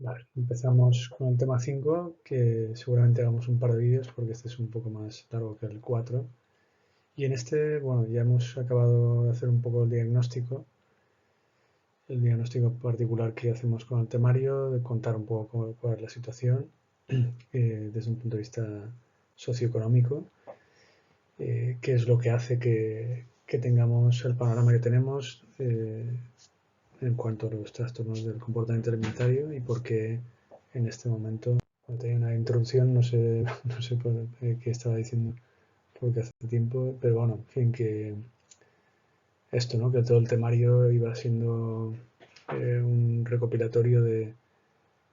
Vale, empezamos con el tema 5, que seguramente hagamos un par de vídeos porque este es un poco más largo que el 4. Y en este, bueno, ya hemos acabado de hacer un poco el diagnóstico particular que hacemos con el temario, de contar un poco cuál es la situación desde un punto de vista socioeconómico, qué es lo que hace que tengamos el panorama que tenemos en cuanto a los trastornos del comportamiento alimentario y por qué en este momento, cuando tenía una introducción, no sé, no sé por qué estaba diciendo, porque hace tiempo, pero bueno, en fin, que esto, ¿no? Que todo el temario iba siendo un recopilatorio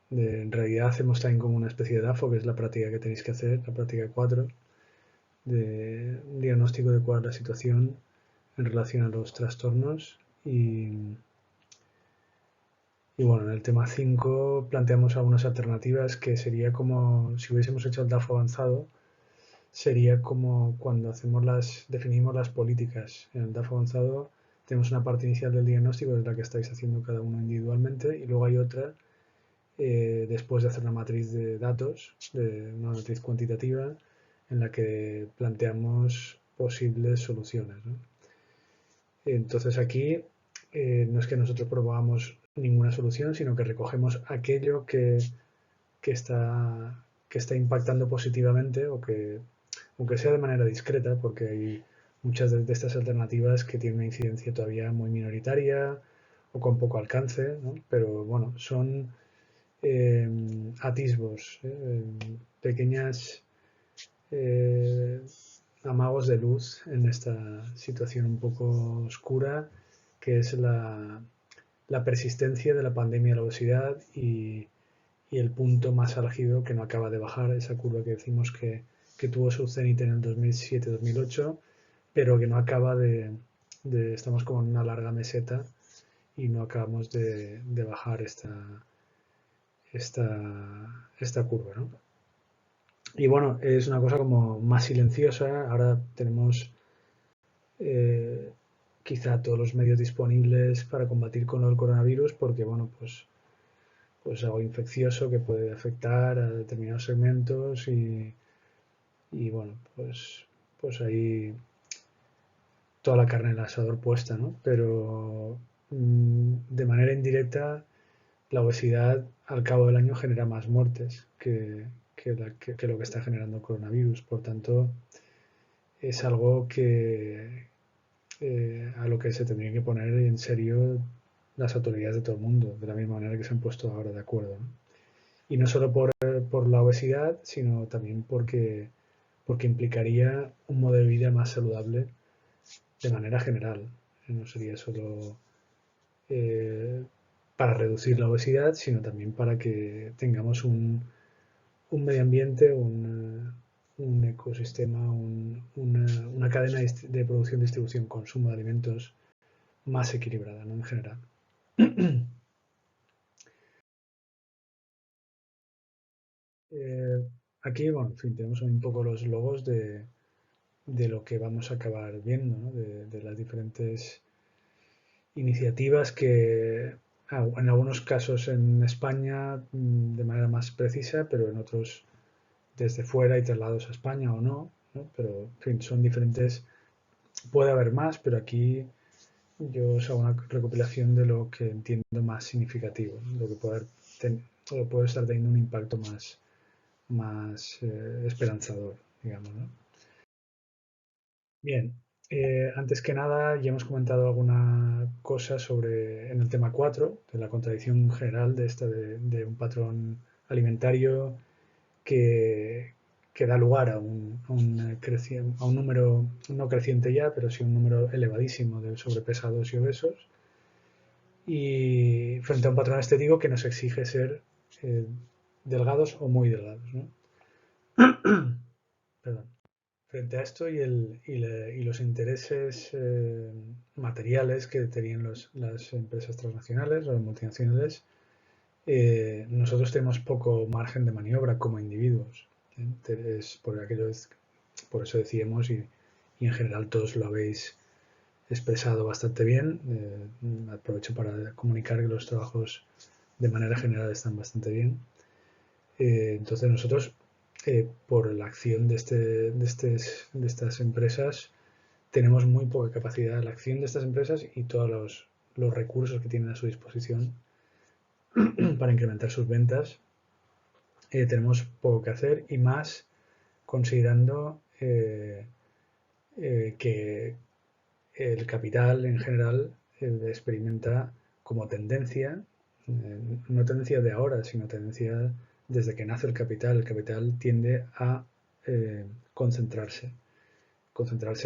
en realidad hacemos también como una especie de DAFO, que es la práctica que tenéis que hacer, la práctica 4 de un diagnóstico de cuál es la situación en relación a los trastornos y bueno, en el tema 5 planteamos algunas alternativas que sería como si hubiésemos hecho el DAFO avanzado, sería como cuando definimos las políticas. En el DAFO avanzado tenemos una parte inicial del diagnóstico, que es la que estáis haciendo cada uno individualmente, y luego hay otra después de hacer una matriz de datos, una matriz cuantitativa, en la que planteamos posibles soluciones, ¿no? Entonces aquí no es que nosotros propongamos ninguna solución, sino que recogemos aquello que está, que está impactando positivamente o que, aunque sea de manera discreta, porque hay muchas de estas alternativas que tienen una incidencia todavía muy minoritaria o con poco alcance, ¿no? Pero bueno, son atisbos, pequeñas eh, amagos de luz en esta situación un poco oscura que es la persistencia de la pandemia de la obesidad y el punto más álgido que no acaba de bajar, esa curva que decimos que tuvo su cenit en el 2007-2008, pero que no acaba estamos como en una larga meseta y no acabamos de bajar esta, esta curva, ¿no? Y bueno, es una cosa como más silenciosa. Ahora tenemos eh, quizá todos los medios disponibles para combatir con el coronavirus porque, bueno, pues algo infeccioso que puede afectar a determinados segmentos y bueno, pues ahí toda la carne del asador puesta, ¿no? Pero de manera indirecta la obesidad al cabo del año genera más muertes que lo que está generando el coronavirus. Por tanto, es algo que a lo que se tendrían que poner en serio las autoridades de todo el mundo, de la misma manera que se han puesto ahora de acuerdo, ¿no? Y no solo por la obesidad, sino también porque implicaría un modelo de vida más saludable de manera general. No sería solo eh, para reducir la obesidad, sino también para que tengamos un medio ambiente, un ecosistema, una cadena de producción, distribución, consumo de alimentos más equilibrada, ¿no? En general. Aquí, bueno, en fin, tenemos un poco los logos de lo que vamos a acabar viendo, ¿no? De las diferentes iniciativas que, en algunos casos en España de manera más precisa, pero en otros desde fuera y trasladados a España o no, ¿no? Pero, en fin, son diferentes. Puede haber más, pero aquí yo os hago una recopilación de lo que entiendo más significativo, ¿no? Lo que puede estar teniendo un impacto más esperanzador, digamos, ¿no? Bien, antes que nada ya hemos comentado alguna cosa sobre en el tema 4 de la contradicción general de un patrón alimentario que, que da lugar a un número no creciente ya, pero sí un número elevadísimo de sobrepesados y obesos, y frente a un patrón estético que nos exige ser eh, delgados o muy delgados, ¿no? Perdón. Frente a esto y los intereses materiales que tenían las empresas transnacionales o las multinacionales, nosotros tenemos poco margen de maniobra como individuos. Es por eso decíamos, y en general todos lo habéis expresado bastante bien. Aprovecho para comunicar que los trabajos de manera general están bastante bien. Entonces nosotros, por la acción de estas empresas, tenemos muy poca capacidad. La acción de estas empresas y todos los recursos que tienen a su disposición para incrementar sus ventas, tenemos poco que hacer, y más considerando que el capital en general experimenta como tendencia, no tendencia de ahora, sino tendencia desde que nace el capital. El capital tiende a concentrarse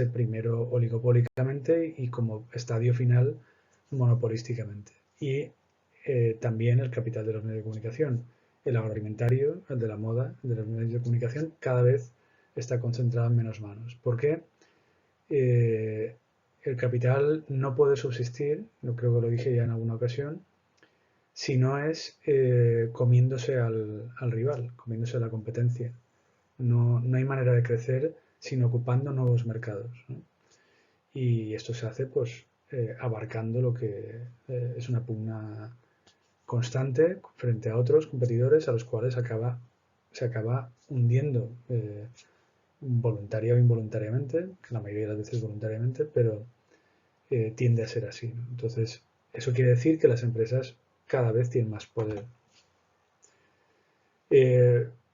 primero oligopólicamente y como estadio final monopolísticamente. Y también el capital de los medios de comunicación, el agroalimentario, el de la moda, el de los medios de comunicación, cada vez está concentrado en menos manos. ¿Por qué? El capital no puede subsistir, no creo que lo dije ya en alguna ocasión, si no es comiéndose al rival, comiéndose a la competencia. No hay manera de crecer sin ocupando nuevos mercados, ¿no? Y esto se hace pues abarcando lo que es una pugna constante frente a otros competidores a los cuales se acaba hundiendo voluntaria o involuntariamente, que la mayoría de las veces voluntariamente, pero tiende a ser así, ¿no? Entonces, eso quiere decir que las empresas cada vez tienen más poder.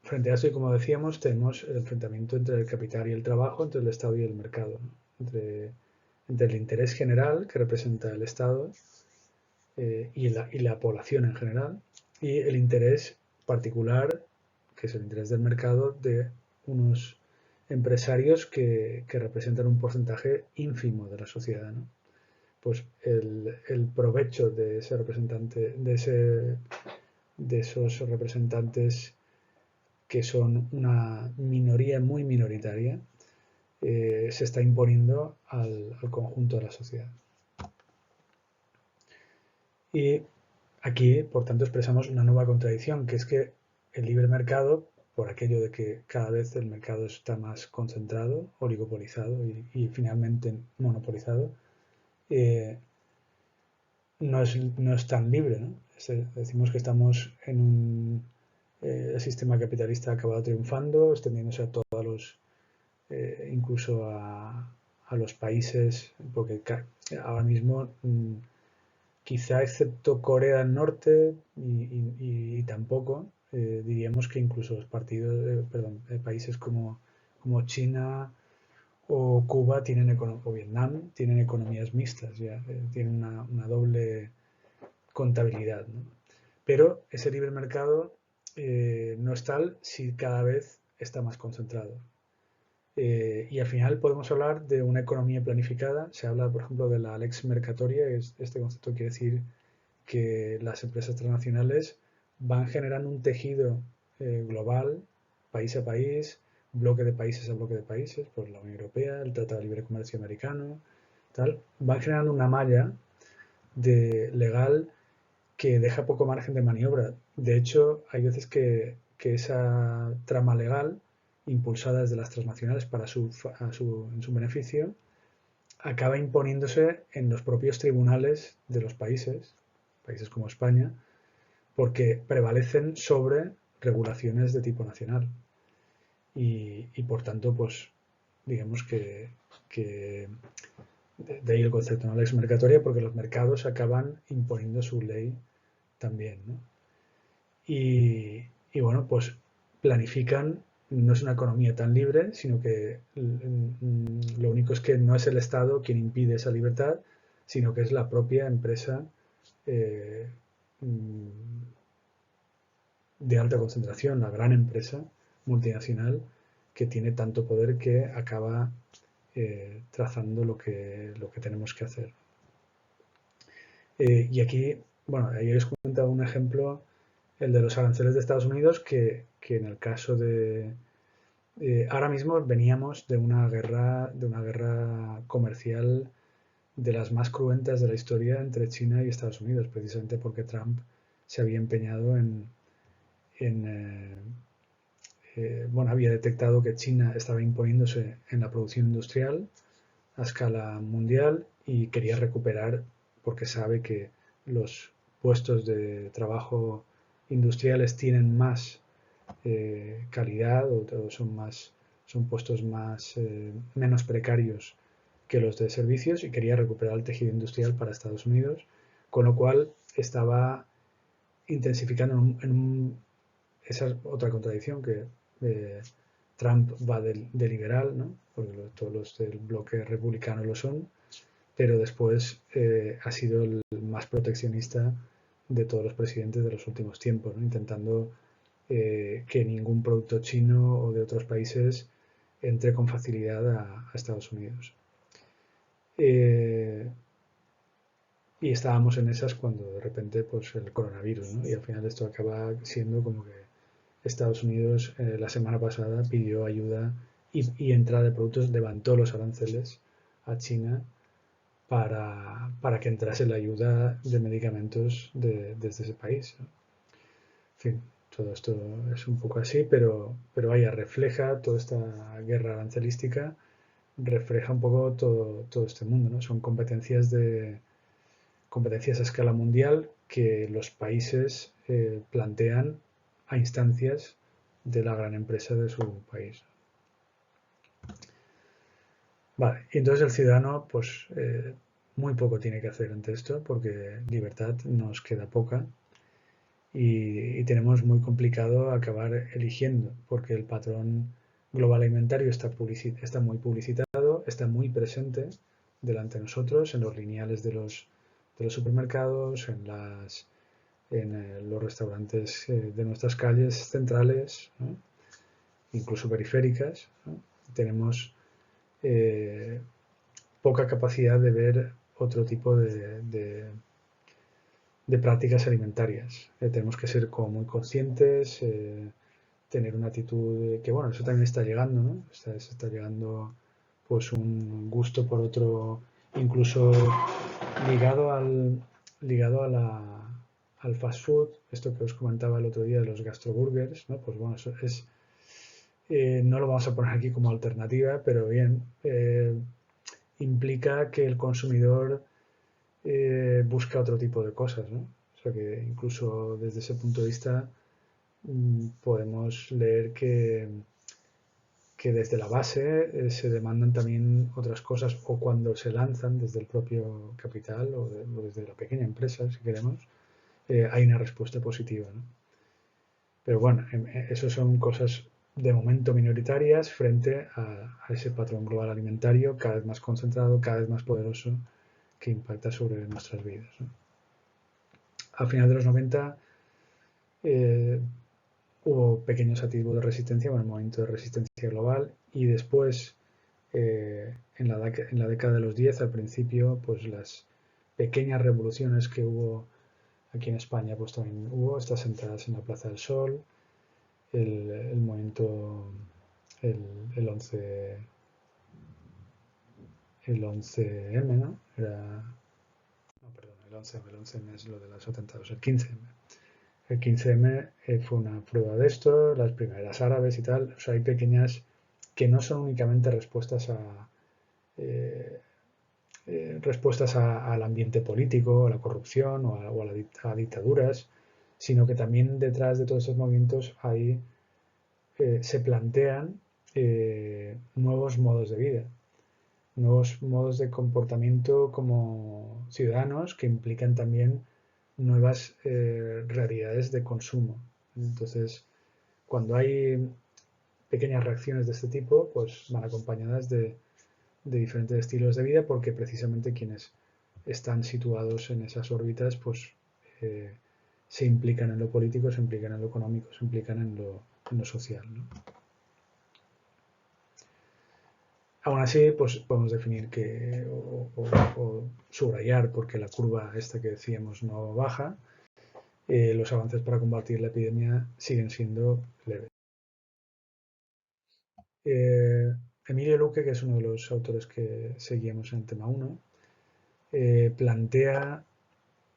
Frente a eso, y como decíamos, tenemos el enfrentamiento entre el capital y el trabajo, entre el Estado y el mercado, ¿no? Entre el interés general que representa el Estado y la población en general, y el interés particular, que es el interés del mercado, de unos empresarios que representan un porcentaje ínfimo de la sociedad, ¿no? Pues el provecho de ese representante, de esos representantes que son una minoría muy minoritaria, se está imponiendo al conjunto de la sociedad. Y aquí, por tanto, expresamos una nueva contradicción, que es que el libre mercado, por aquello de que cada vez el mercado está más concentrado, oligopolizado y finalmente monopolizado, no es tan libre, ¿no? Decimos que estamos en un el sistema capitalista ha acabado triunfando, extendiéndose a todos los, incluso a los países, porque ahora mismo quizá excepto Corea del Norte y tampoco, diríamos que incluso los países como China o Cuba o Vietnam tienen economías mixtas, ya, tienen una doble contabilidad, ¿no? Pero ese libre mercado no es tal si cada vez está más concentrado. Y al final podemos hablar de una economía planificada. Se habla, por ejemplo, de la lex mercatoria. Este concepto quiere decir que las empresas transnacionales van generando un tejido global, país a país, bloque de países a bloque de países, por la Unión Europea, el Tratado de Libre Comercio Americano, tal. Van generando una malla legal que deja poco margen de maniobra. De hecho, hay veces que esa trama legal, impulsada desde las transnacionales en su beneficio, acaba imponiéndose en los propios tribunales de los países como España, porque prevalecen sobre regulaciones de tipo nacional. Y por tanto, pues, digamos que de ahí el concepto de lex mercatoria, porque los mercados acaban imponiendo su ley también, ¿no? Y bueno, pues planifican, no es una economía tan libre, sino que lo único es que no es el Estado quien impide esa libertad, sino que es la propia empresa eh, de alta concentración, la gran empresa multinacional que tiene tanto poder que acaba trazando lo que tenemos que hacer. Y aquí, bueno, ahí os cuento un ejemplo, el de los aranceles de Estados Unidos, que en el caso de... ahora mismo veníamos de una guerra comercial de las más cruentas de la historia entre China y Estados Unidos, precisamente porque Trump se había empeñado bueno, había detectado que China estaba imponiéndose en la producción industrial a escala mundial y quería recuperar, porque sabe que los puestos de trabajo industriales tienen más calidad o son puestos menos precarios que los de servicios, y quería recuperar el tejido industrial para Estados Unidos, con lo cual estaba intensificando esa es otra contradicción, que Trump va de liberal, ¿no? Porque todos los del bloque republicano lo son, pero después ha sido el más proteccionista de todos los presidentes de los últimos tiempos, ¿no? Intentando que ningún producto chino o de otros países entre con facilidad a Estados Unidos. Y estábamos en esas cuando de repente pues el coronavirus, ¿no? Y al final esto acaba siendo como que Estados Unidos la semana pasada pidió ayuda y entrada de productos, levantó los aranceles a China para que entrase la ayuda de medicamentos desde ese país, ¿no? En fin, todo esto es un poco así, pero vaya, refleja toda esta guerra arancelística, refleja un poco todo este mundo, ¿no? Son competencias a escala mundial que los países plantean a instancias de la gran empresa de su país. Vale, y entonces el ciudadano, pues muy poco tiene que hacer ante esto, porque libertad nos queda poca y tenemos muy complicado acabar eligiendo, porque el patrón global alimentario está muy publicitado, está muy presente delante de nosotros en los lineales de los supermercados, en los restaurantes de nuestras calles centrales, ¿no? Incluso periféricas, ¿no? Tenemos poca capacidad de ver otro tipo de prácticas alimentarias. Tenemos que ser como muy conscientes, tener una actitud que, bueno, eso también está llegando, ¿no? Se está llegando pues un gusto por otro, incluso ligado al fast food, esto que os comentaba el otro día de los gastroburgers, ¿no? Pues bueno, eso no lo vamos a poner aquí como alternativa, pero bien, implica que el consumidor busca otro tipo de cosas, ¿no? O sea que incluso desde ese punto de vista podemos leer que desde la base se demandan también otras cosas, o cuando se lanzan desde el propio capital o desde la pequeña empresa, si queremos, hay una respuesta positiva, ¿no? Pero bueno, eso son cosas de momento minoritarias frente a ese patrón global alimentario cada vez más concentrado, cada vez más poderoso, que impacta sobre nuestras vidas, ¿no? A final de los 90 hubo pequeños atisbos de resistencia, bueno, el momento de resistencia global, y después, en la década de los 10, al principio, pues las pequeñas revoluciones que hubo aquí en España, pues también hubo, estas entradas en la Plaza del Sol, el movimiento, el 11, el 11M, ¿no? No, perdón, el 11M es lo de los atentados, el 15M. El 15M fue una prueba de esto, las primeras árabes y tal. O sea, hay pequeñas que no son únicamente eh, respuestas al ambiente político, a la corrupción o a dictaduras, sino que también detrás de todos esos movimientos se plantean nuevos modos de vida, nuevos modos de comportamiento como ciudadanos que implican también nuevas realidades de consumo. Entonces, cuando hay pequeñas reacciones de este tipo, pues van acompañadas de diferentes estilos de vida, porque precisamente quienes están situados en esas órbitas, pues se implican en lo político, se implican en lo económico, se implican en lo social, ¿no? Aún así, pues podemos definir o subrayar, porque la curva esta que decíamos no baja, los avances para combatir la epidemia siguen siendo leves. Emilio Luque, que es uno de los autores que seguíamos en tema 1, plantea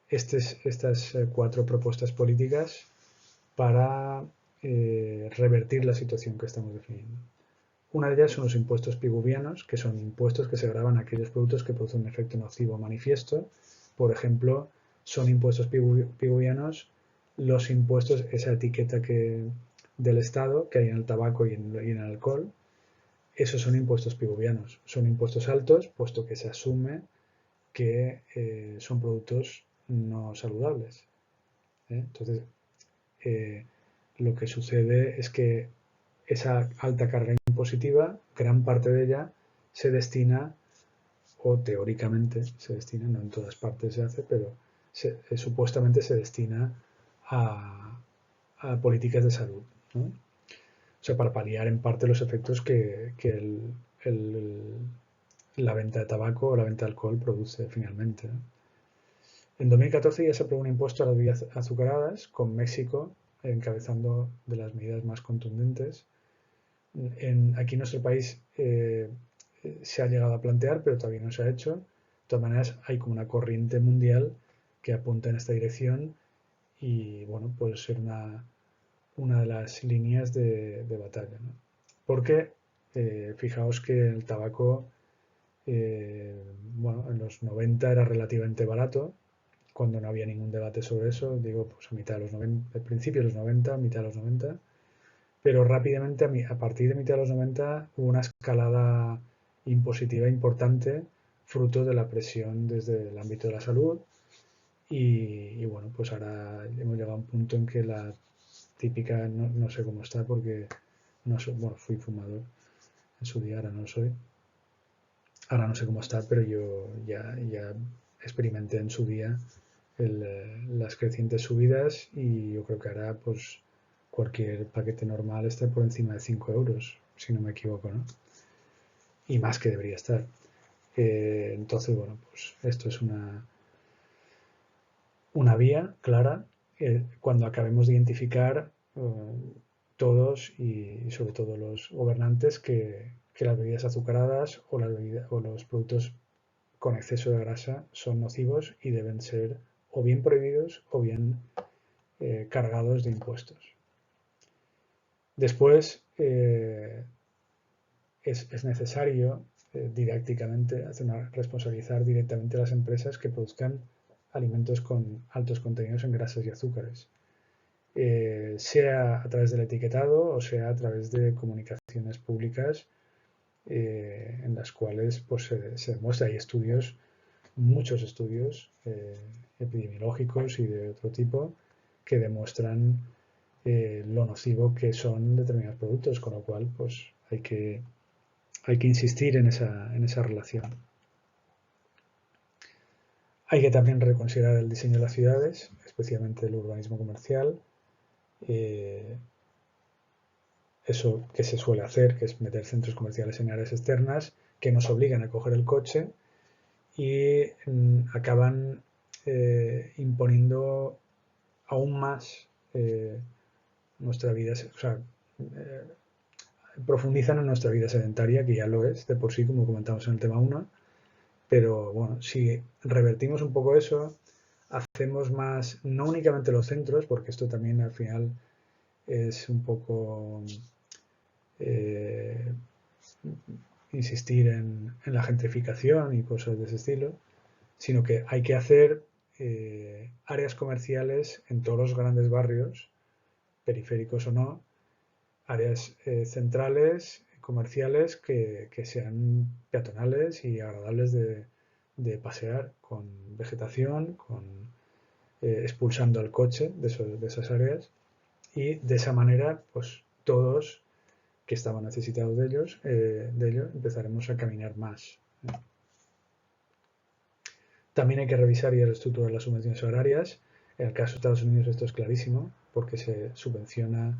estas 4 propuestas políticas para revertir la situación que estamos definiendo. Una de ellas son los impuestos piguvianos, que son impuestos que se gravan a aquellos productos que producen un efecto nocivo manifiesto, por ejemplo, son impuestos pigovianos los impuestos, esa etiqueta del Estado que hay en el tabaco y en el alcohol. Esos son impuestos pigovianos. Son impuestos altos, puesto que se asume que son productos no saludables. Entonces, lo que sucede es que esa alta carga impositiva, gran parte de ella se destina, o teóricamente se destina, no en todas partes se hace, pero supuestamente se destina a políticas de salud, ¿no? O sea, para paliar en parte los efectos que la venta de tabaco o la venta de alcohol produce finalmente, ¿no? En 2014 ya se aprobó un impuesto a las bebidas azucaradas, con México encabezando de las medidas más contundentes. Aquí en nuestro país se ha llegado a plantear, pero todavía no se ha hecho. De todas maneras, hay como una corriente mundial que apunta en esta dirección y, bueno, puede ser una de las líneas de batalla, ¿no? Porque fijaos que el tabaco, bueno, en los 90 era relativamente barato, cuando no había ningún debate sobre eso, digo, pues a mitad de los 90, al principio de los 90, mitad de los 90, pero rápidamente a partir de mitad de los 90 hubo una escalada impositiva importante, fruto de la presión desde el ámbito de la salud y bueno, pues ahora hemos llegado a un punto en que la típica, no sé cómo está porque no soy, bueno, fui fumador en su día, ahora no lo soy. Ahora no sé cómo está, pero yo ya experimenté en su día las crecientes subidas y yo creo que ahora pues cualquier paquete normal está por encima de 5 euros, si no me equivoco, ¿no? Y más que debería estar. Entonces, bueno, pues esto es una vía clara cuando acabemos de identificar todos y sobre todo los gobernantes que las bebidas azucaradas o los productos con exceso de grasa son nocivos y deben ser o bien prohibidos o bien cargados de impuestos. Después es necesario didácticamente responsabilizar directamente a las empresas que produzcan alimentos con altos contenidos en grasas y azúcares, sea a través del etiquetado o sea a través de comunicaciones públicas en las cuales pues, se demuestra, hay estudios, muchos estudios epidemiológicos y de otro tipo que demuestran lo nocivo que son determinados productos, con lo cual pues hay que insistir en esa relación. Hay que también reconsiderar el diseño de las ciudades, especialmente el urbanismo comercial. Eso que se suele hacer, que es meter centros comerciales en áreas externas, que nos obligan a coger el coche y acaban imponiendo aún más nuestra vida, o sea, profundizan en nuestra vida sedentaria, que ya lo es de por sí, como comentamos en el tema 1, pero bueno, si revertimos un poco eso, hacemos más, no únicamente los centros, porque esto también al final es un poco insistir en la gentrificación y cosas de ese estilo, sino que hay que hacer áreas comerciales en todos los grandes barrios, periféricos o no, áreas centrales, comerciales, que sean peatonales y agradables de pasear, con vegetación, expulsando al coche de esas áreas y de esa manera pues todos que estaban necesitados de ello empezaremos a caminar más. También hay que revisar y reestructurar las subvenciones agrarias. En el caso de Estados Unidos esto es clarísimo porque se subvenciona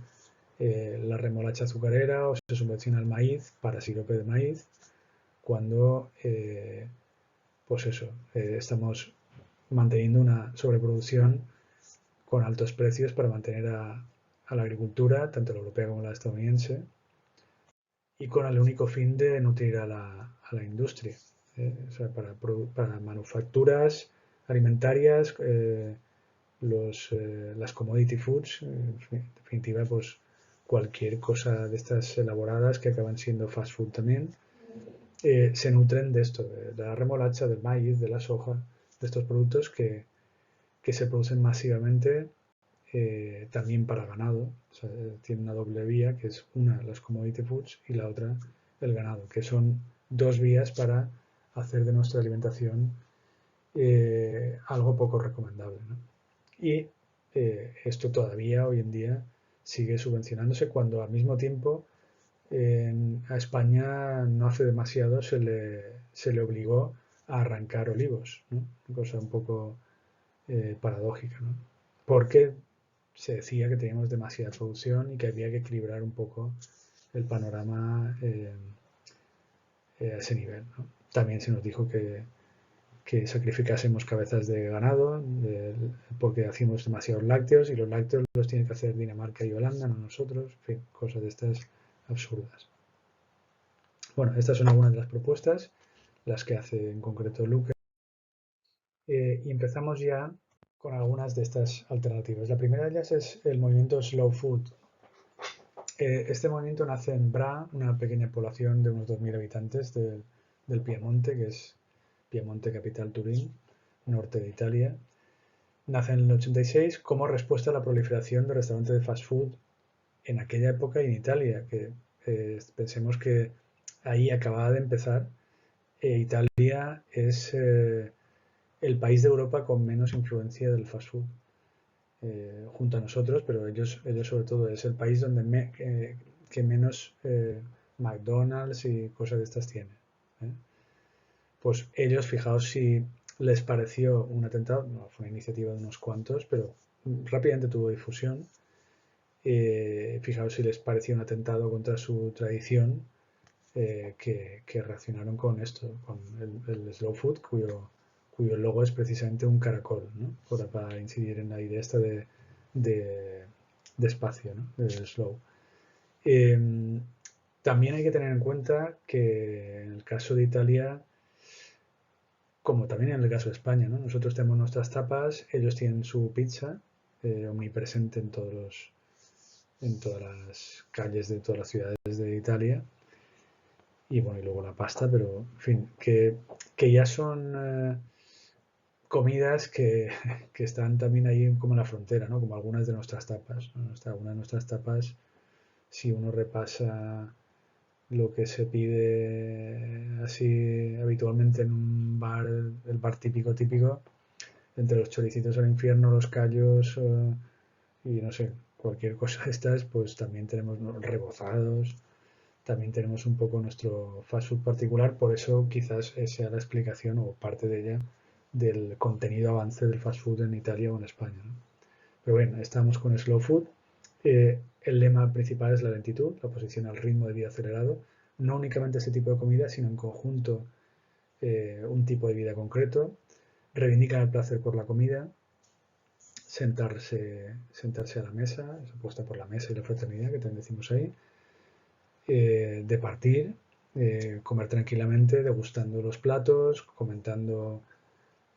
la remolacha azucarera o se subvenciona el maíz para sirope de maíz cuando pues eso, estamos manteniendo una sobreproducción con altos precios para mantener a la agricultura, tanto la europea como la estadounidense, y con el único fin de nutrir a la industria. O sea, para manufacturas alimentarias, las commodity foods, en definitiva, pues cualquier cosa de estas elaboradas que acaban siendo fast food también, se nutren de esto, de la remolacha, del maíz, de la soja, de estos productos que que se producen masivamente también para ganado. O sea, tiene una doble vía, que es una las commodity foods y la otra el ganado, que son dos vías para hacer de nuestra alimentación algo poco recomendable, ¿no? Y esto todavía hoy en día sigue subvencionándose cuando al mismo tiempo a España no hace demasiado se le obligó a arrancar olivos, ¿no? Una cosa un poco paradójica, ¿no? Porque se decía que teníamos demasiada producción y que había que equilibrar un poco el panorama a ese nivel, ¿no? También se nos dijo que sacrificásemos cabezas de ganado porque hacíamos demasiados lácteos y los lácteos los tiene que hacer Dinamarca y Holanda, no nosotros, en fin, cosas de estas absurdas. Bueno, estas son algunas de las propuestas, las que hace en concreto Luke. Y empezamos ya con algunas de estas alternativas. La primera de ellas es el movimiento Slow Food. Este movimiento nace en Bra, una pequeña población de unos 2.000 habitantes del Piemonte, que es Piemonte capital Turín, norte de Italia. Nace en el 86 como respuesta a la proliferación de restaurantes de fast food en aquella época y en Italia, que pensemos que ahí acababa de empezar. Italia es el país de Europa con menos influencia del fast food, junto a nosotros, pero ellos sobre todo es el país donde que menos McDonald's y cosas de estas tienen. Pues ellos, fijaos si les pareció un atentado, no, fue una iniciativa de unos cuantos, pero rápidamente tuvo difusión. Fijaos si les pareció un atentado contra su tradición, que reaccionaron con esto, con el slow food, cuyo logo es precisamente un caracol, ¿no? Para incidir en la idea esta de espacio, ¿no? Del slow. También hay que tener en cuenta que en el caso de Italia, como también en el caso de España, ¿no? Nosotros tenemos nuestras tapas, ellos tienen su pizza, omnipresente en todas las calles de todas las ciudades de Italia. Y bueno, y luego la pasta, pero en fin, que ya son comidas que están también ahí como en la frontera, ¿no? Como algunas de nuestras tapas, ¿no? Algunas de nuestras tapas, si uno repasa lo que se pide así habitualmente en un bar, el bar típico, entre los choricitos al infierno, los callos y no sé, cualquier cosa de estas, pues también tenemos, ¿no?, rebozados, también tenemos un poco nuestro fast food particular, por eso quizás sea la explicación o parte de ella del contenido avance del fast food en Italia o en España, ¿no? Pero bueno, estamos con slow food. El lema principal es la lentitud, la oposición al ritmo de vida acelerado. No únicamente este tipo de comida, sino en conjunto un tipo de vida concreto. Reivindican el placer por la comida, sentarse a la mesa, se apuesta por la mesa y la fraternidad, que también decimos ahí, de partir, comer tranquilamente, degustando los platos, comentando,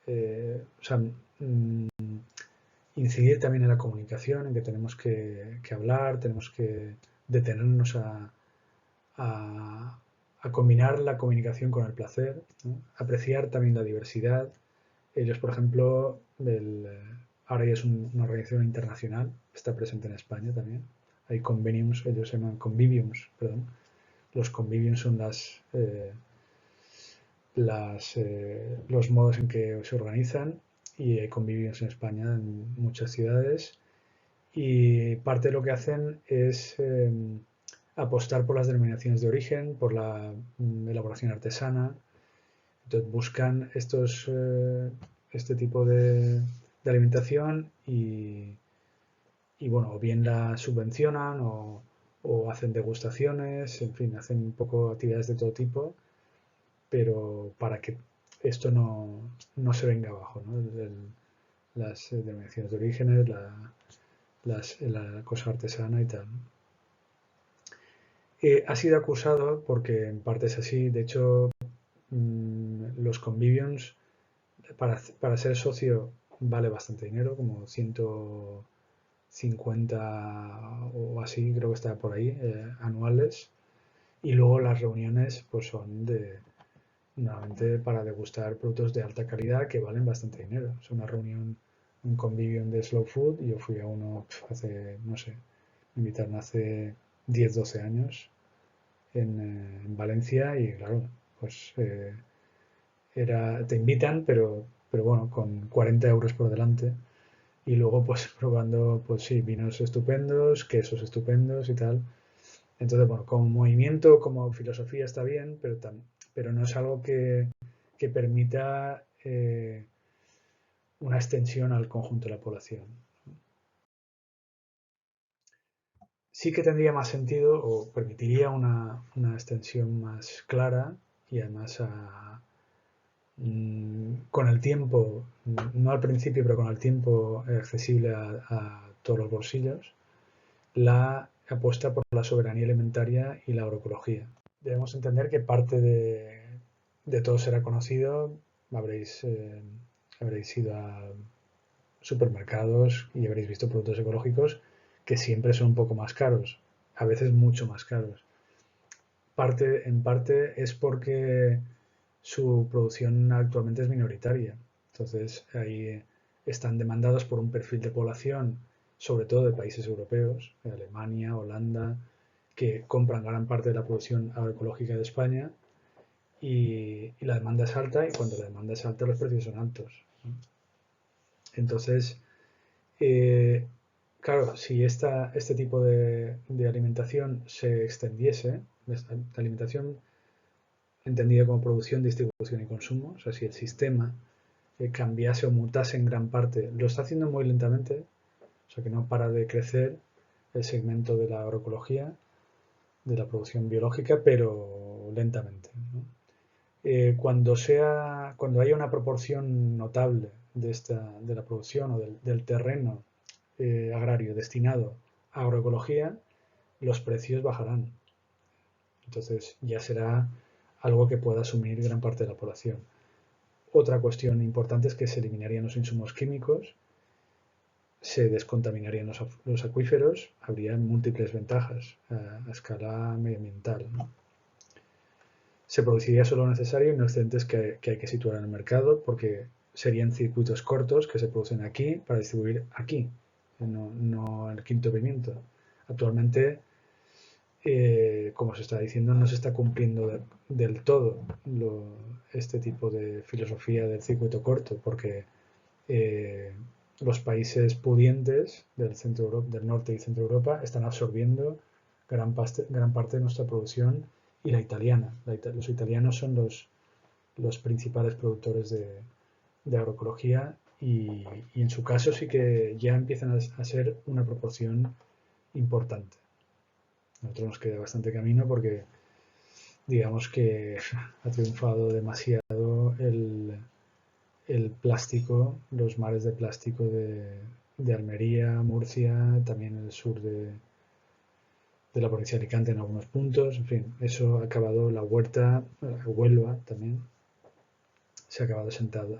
o sea, incidir también en la comunicación, en que tenemos que hablar, tenemos que detenernos a combinar la comunicación con el placer, ¿no? Apreciar también la diversidad. Ellos, por ejemplo, ahora ya es una organización internacional, está presente en España también. Hay conveniums, ellos se llaman conviviums, perdón. Los conviviums son los modos en que se organizan, y hay conviviums en España en muchas ciudades, y parte de lo que hacen es apostar por las denominaciones de origen, por la elaboración artesana. Entonces buscan este tipo de alimentación y bueno, o bien la subvencionan o hacen degustaciones, en fin, hacen un poco actividades de todo tipo, pero para que esto no se venga abajo, ¿no? Las denominaciones de orígenes, la cosa artesana y tal. Ha sido acusado, porque en parte es así, de hecho, los conviviums, para ser socio vale bastante dinero, como 150 o así, creo que está por ahí, anuales. Y luego las reuniones pues son nuevamente para degustar productos de alta calidad que valen bastante dinero. Es una reunión un convivio de slow food y yo fui a uno hace, no sé, me invitaron hace 10, 12 años en Valencia y claro, pues te invitan, pero bueno, con 40 euros por delante y luego pues probando, pues sí, vinos estupendos, quesos estupendos y tal. Entonces, bueno, como movimiento, como filosofía está bien, pero no es algo que permita una extensión al conjunto de la población. Sí que tendría más sentido o permitiría una extensión más clara y además con el tiempo, no al principio, pero con el tiempo accesible a todos los bolsillos, la apuesta por la soberanía alimentaria y la agroecología. Debemos entender que parte de todo será conocido, habréis, habréis ido a supermercados y habréis visto productos ecológicos que siempre son un poco más caros, a veces mucho más caros. En parte es porque su producción actualmente es minoritaria. Entonces, ahí están demandados por un perfil de población, sobre todo de países europeos, de Alemania, Holanda, que compran gran parte de la producción agroecológica de España y la demanda es alta y cuando la demanda es alta los precios son altos. Entonces, eh, claro, si este tipo de alimentación se extendiese, de alimentación entendida como producción, distribución y consumo, o sea, si el sistema cambiase o mutase en gran parte, lo está haciendo muy lentamente, o sea que no para de crecer el segmento de la agroecología, de la producción biológica, pero lentamente, ¿no? Cuando haya una proporción notable de la producción o del terreno agrario destinado a agroecología, los precios bajarán. Entonces ya será algo que pueda asumir gran parte de la población. Otra cuestión importante es que se eliminarían los insumos químicos, se descontaminarían los acuíferos, habría múltiples ventajas a escala medioambiental, ¿no? Se produciría solo lo necesario y no excedentes que hay que situar en el mercado porque serían circuitos cortos que se producen aquí para distribuir aquí, no en el quinto pimiento. Actualmente, como se está diciendo, no se está cumpliendo del todo este tipo de filosofía del circuito corto porque eh, los países pudientes del norte y centro de Europa están absorbiendo gran parte de nuestra producción y la italiana. Los italianos son los principales productores de agroecología y en su caso sí que ya empiezan a ser una proporción importante. A nosotros nos queda bastante camino porque digamos que ha triunfado demasiado el plástico, los mares de plástico de Almería, Murcia, también el sur de la provincia de Alicante en algunos puntos, en fin, eso ha acabado la huerta, Huelva también, se ha acabado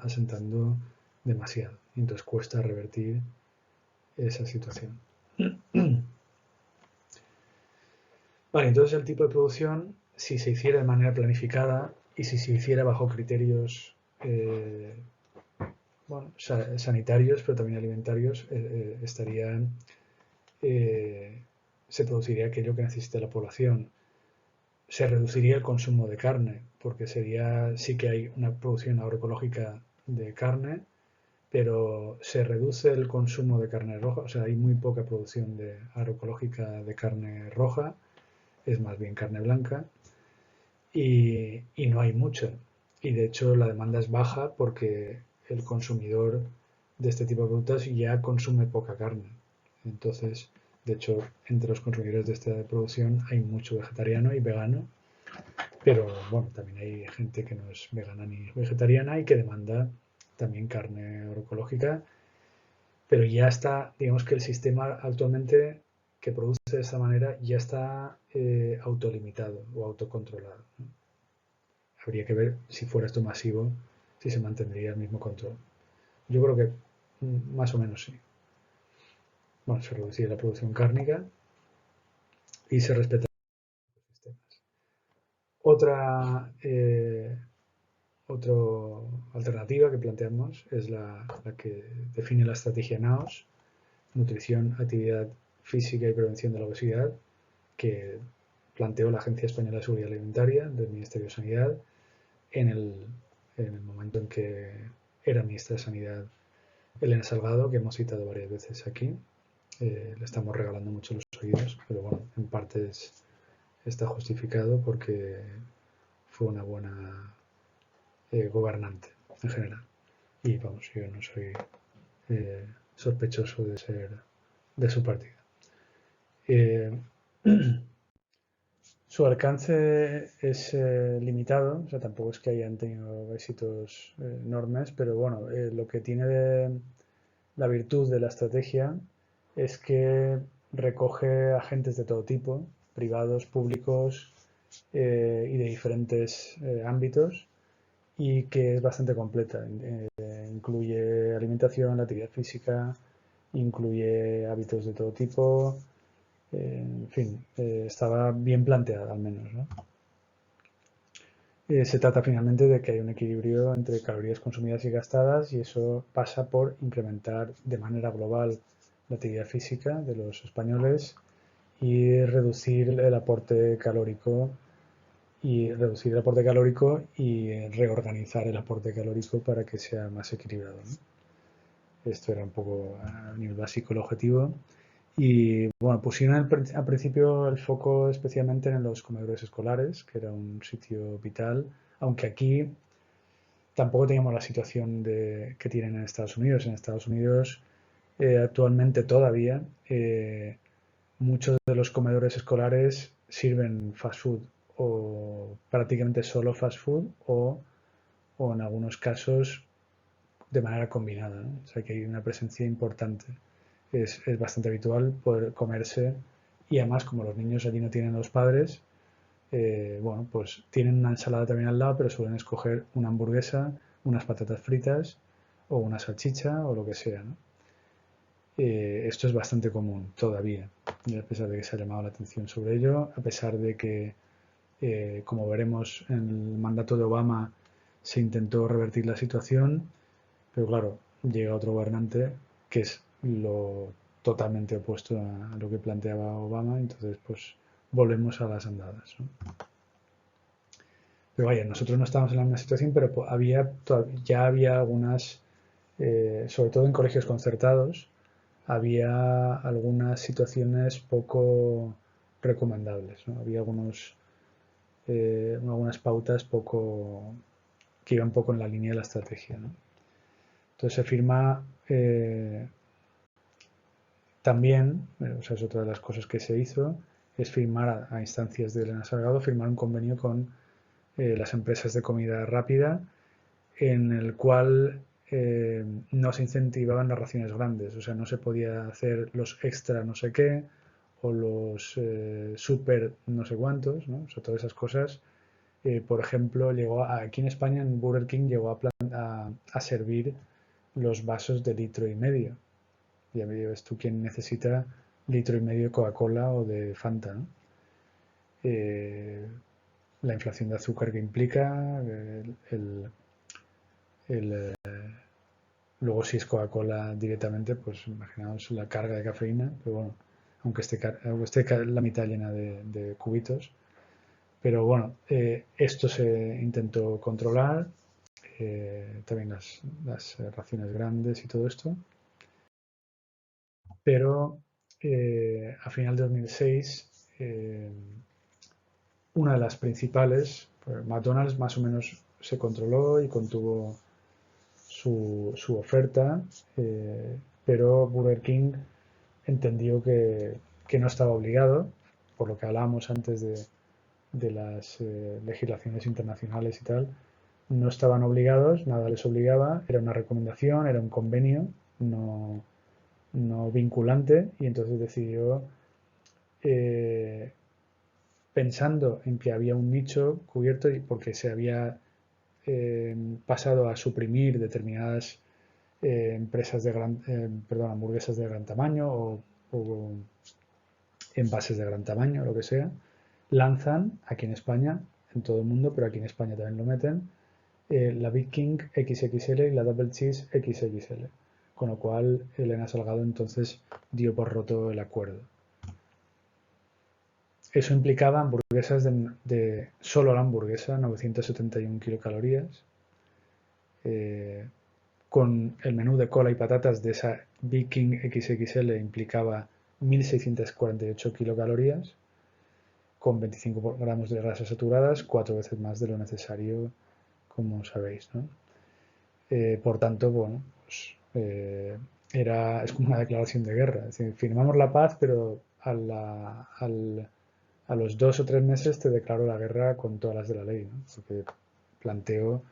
asentando demasiado. Y entonces cuesta revertir esa situación. Vale, entonces el tipo de producción, si se hiciera de manera planificada y si se hiciera bajo criterios bueno, sanitarios, pero también alimentarios, se produciría aquello que necesita la población. Se reduciría el consumo de carne, porque sí que hay una producción agroecológica de carne, pero se reduce el consumo de carne roja, o sea, hay muy poca producción agroecológica de carne roja, es más bien carne blanca, y no hay mucha. Y de hecho la demanda es baja porque el consumidor de este tipo de productos ya consume poca carne. Entonces, de hecho, entre los consumidores de esta producción hay mucho vegetariano y vegano, pero bueno, también hay gente que no es vegana ni vegetariana y que demanda también carne agroecológica, pero ya está, digamos que el sistema actualmente que produce de esta manera ya está autolimitado o autocontrolado, ¿no? Habría que ver si fuera esto masivo, si se mantendría el mismo control. Yo creo que más o menos sí. Bueno, se reduciría la producción cárnica y se respetaría los sistemas. Otra, Otra alternativa que planteamos es la que define la estrategia NAOS, Nutrición, Actividad Física y Prevención de la Obesidad, que planteó la Agencia Española de Seguridad Alimentaria del Ministerio de Sanidad en el momento en que era ministra de Sanidad Elena Salgado, que hemos citado varias veces aquí. Le estamos regalando mucho los oídos, pero bueno, en parte está justificado porque fue una buena gobernante en general. Y vamos, yo no soy sospechoso de ser de su partido. Su alcance es limitado, o sea, tampoco es que hayan tenido éxitos enormes, pero bueno, lo que tiene de la virtud de la estrategia es que recoge agentes de todo tipo, privados, públicos y de diferentes ámbitos, y que es bastante completa. Incluye alimentación, la actividad física, incluye hábitos de todo tipo, en fin, estaba bien planteada al menos, ¿no? Se trata finalmente de que hay un equilibrio entre calorías consumidas y gastadas, y eso pasa por incrementar de manera global la actividad física de los españoles y reducir el aporte calórico y reorganizar el aporte calórico para que sea más equilibrado, ¿no? Esto era un poco a nivel básico el objetivo. Y bueno, pusieron al principio el foco especialmente en los comedores escolares, que era un sitio vital, aunque aquí tampoco teníamos la situación que tienen en Estados Unidos. En Estados Unidos actualmente todavía muchos de los comedores escolares sirven fast food, o prácticamente solo fast food, o en algunos casos de manera combinada, ¿no? O sea que hay una presencia importante. Es bastante habitual poder comerse, y además como los niños allí no tienen los padres, bueno, pues tienen una ensalada también al lado, pero suelen escoger una hamburguesa, unas patatas fritas o una salchicha o lo que sea, ¿no? Esto es bastante común todavía, y a pesar de que se ha llamado la atención sobre ello, a pesar de que, como veremos, en el mandato de Obama se intentó revertir la situación, pero claro, llega otro gobernante que es lo totalmente opuesto a lo que planteaba Obama, entonces pues volvemos a las andadas, ¿no? Pero vaya, nosotros no estábamos en la misma situación, pero ya había algunas, sobre todo en colegios concertados, había algunas situaciones poco recomendables, ¿no? Había algunas pautas que iban poco en la línea de la estrategia, ¿no? Entonces se firma también, o sea, es otra de las cosas que se hizo, es firmar a instancias de Elena Salgado, firmar un convenio con las empresas de comida rápida, en el cual no se incentivaban las raciones grandes, o sea, no se podía hacer los extra no sé qué o los super no sé cuántos, ¿no? O sea, todas esas cosas. Por ejemplo, aquí en España, en Burger King, llegó a servir los vasos de litro y medio. Ya me ves tú quién necesita litro y medio de Coca-Cola o de Fanta, ¿no? Eh, la inflación de azúcar que implica, el, luego si es Coca-Cola directamente, pues imaginaos la carga de cafeína, pero bueno, aunque esté la mitad llena de cubitos. Pero bueno, esto se intentó controlar, también las raciones grandes y todo esto. Pero a final de 2006, una de las principales, pues McDonald's más o menos se controló y contuvo su oferta, pero Burger King entendió que no estaba obligado, por lo que hablábamos antes de las legislaciones internacionales y tal, no estaban obligados, nada les obligaba, era una recomendación, era un convenio no vinculante, y entonces decidió, eh, pensando en que había un nicho cubierto y porque se había pasado a suprimir determinadas empresas hamburguesas de gran tamaño o envases de gran tamaño, lo que sea, lanzan aquí en España, en todo el mundo, pero aquí en España también lo meten, la Big King XXL y la Double Cheese XXL, con lo cual Elena Salgado entonces dio por roto el acuerdo. Eso implicaba hamburguesas de solo la hamburguesa, 971 kilocalorías, con el menú de cola y patatas de esa Big King XXL implicaba 1.648 kilocalorías, con 25 gramos de grasas saturadas, 4 veces más de lo necesario, como sabéis, ¿no? Por tanto, bueno, pues, es como una declaración de guerra. Es decir, firmamos la paz, pero a los 2 o 3 meses te declaro la guerra con todas las de la ley, ¿no? Porque planteo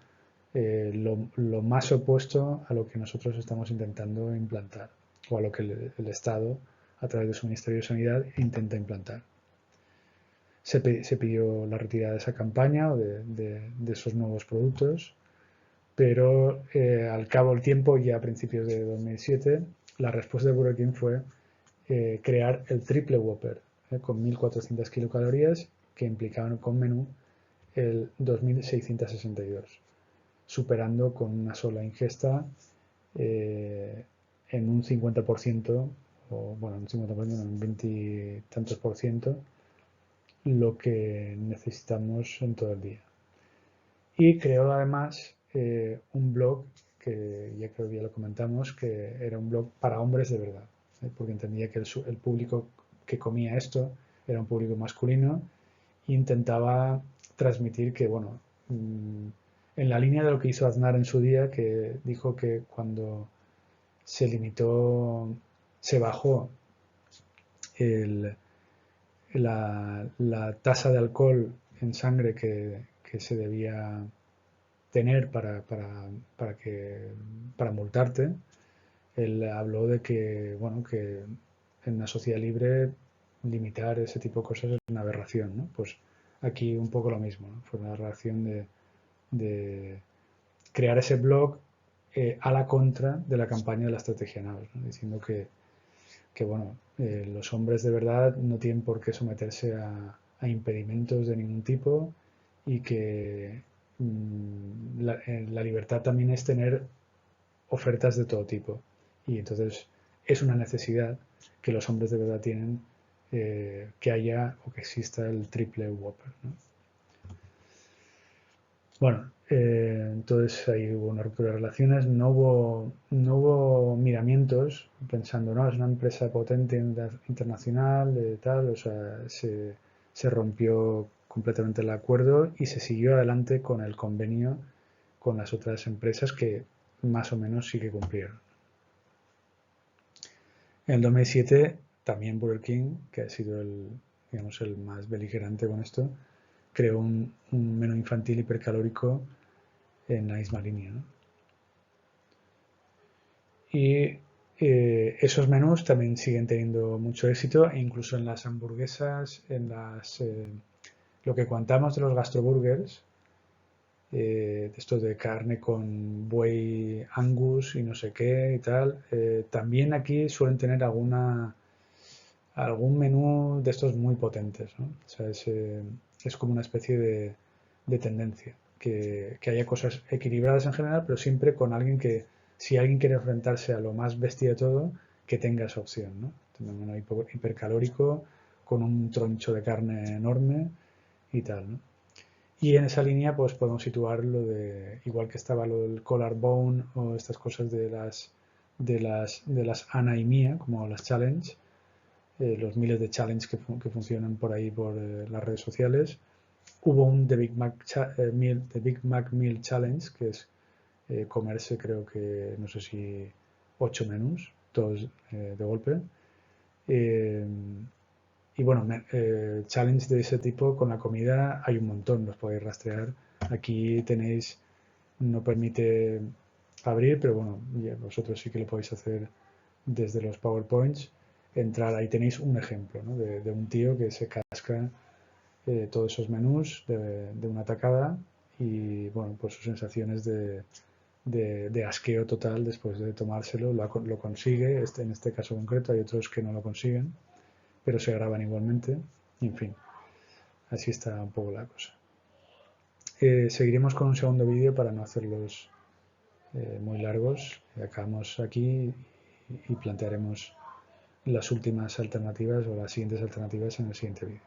lo más opuesto a lo que nosotros estamos intentando implantar o a lo que el Estado, a través de su Ministerio de Sanidad, intenta implantar. Se pidió la retirada de esa campaña o de esos nuevos productos, pero al cabo del tiempo, ya a principios de 2007, la respuesta de Burger King fue crear el triple Whopper con 1.400 kilocalorías que implicaban con menú el 2.662, superando con una sola ingesta en un 50%, o bueno, un 50%, en un 20 y tantos por ciento, lo que necesitamos en todo el día. Y creó además un blog que ya creo que ya lo comentamos, que era un blog para hombres de verdad, porque entendía que el público que comía esto era un público masculino e intentaba transmitir que, bueno, en la línea de lo que hizo Aznar en su día, que dijo que cuando se limitó, se bajó el, la tasa de alcohol en sangre que se debía tener para multarte. Él habló de que, bueno, que en una sociedad libre limitar ese tipo de cosas es una aberración, ¿no? Pues aquí un poco lo mismo, ¿no? Fue una reacción de crear ese blog a la contra de la campaña de la estrategia NAVS, ¿no? Diciendo que bueno, los hombres de verdad no tienen por qué someterse a impedimentos de ningún tipo y que la libertad también es tener ofertas de todo tipo. Y entonces es una necesidad que los hombres de verdad tienen que haya o que exista el triple Whopper, ¿no? Bueno, entonces ahí hubo una ruptura de relaciones, no hubo miramientos pensando, no, es una empresa potente internacional, tal, o sea, se rompió completamente el acuerdo y se siguió adelante con el convenio con las otras empresas que más o menos sí que cumplieron. En el 2007 también Burger King, que ha sido digamos, el más beligerante con esto, creó un menú infantil hipercalórico en la misma línea, ¿no? Y esos menús también siguen teniendo mucho éxito, e incluso en las hamburguesas, lo que contamos de los gastroburgers, esto de carne con buey Angus y no sé qué y tal, también aquí suelen tener algún menú de estos muy potentes, ¿no? O sea, es como una especie de tendencia, que haya cosas equilibradas en general, pero siempre con alguien que, si alguien quiere enfrentarse a lo más bestia de todo, que tenga esa opción, ¿no? Tener un menú hipercalórico con un troncho de carne enorme y tal, ¿no? Y en esa línea pues podemos situar igual que estaba lo del collar bone o estas cosas de las Ana y Mía, como las challenge, los miles de challenges que funcionan por ahí por las redes sociales. Hubo un The Big Mac Meal Challenge, que es comerse, creo que, no sé si 8 menús, todos de golpe. Eh, y bueno, challenge de ese tipo con la comida hay un montón, los podéis rastrear. Aquí tenéis, no permite abrir, pero bueno, vosotros sí que lo podéis hacer desde los PowerPoints. Entrar, ahí tenéis un ejemplo, ¿no? de un tío que se casca todos esos menús de una tacada y bueno, pues sus sensaciones de asqueo total después de tomárselo, lo consigue, en este caso concreto hay otros que no lo consiguen, pero se graban igualmente, y en fin, así está un poco la cosa. seguiremos con un segundo vídeo para no hacerlos muy largos. Acabamos aquí y plantearemos las últimas alternativas o las siguientes alternativas en el siguiente vídeo.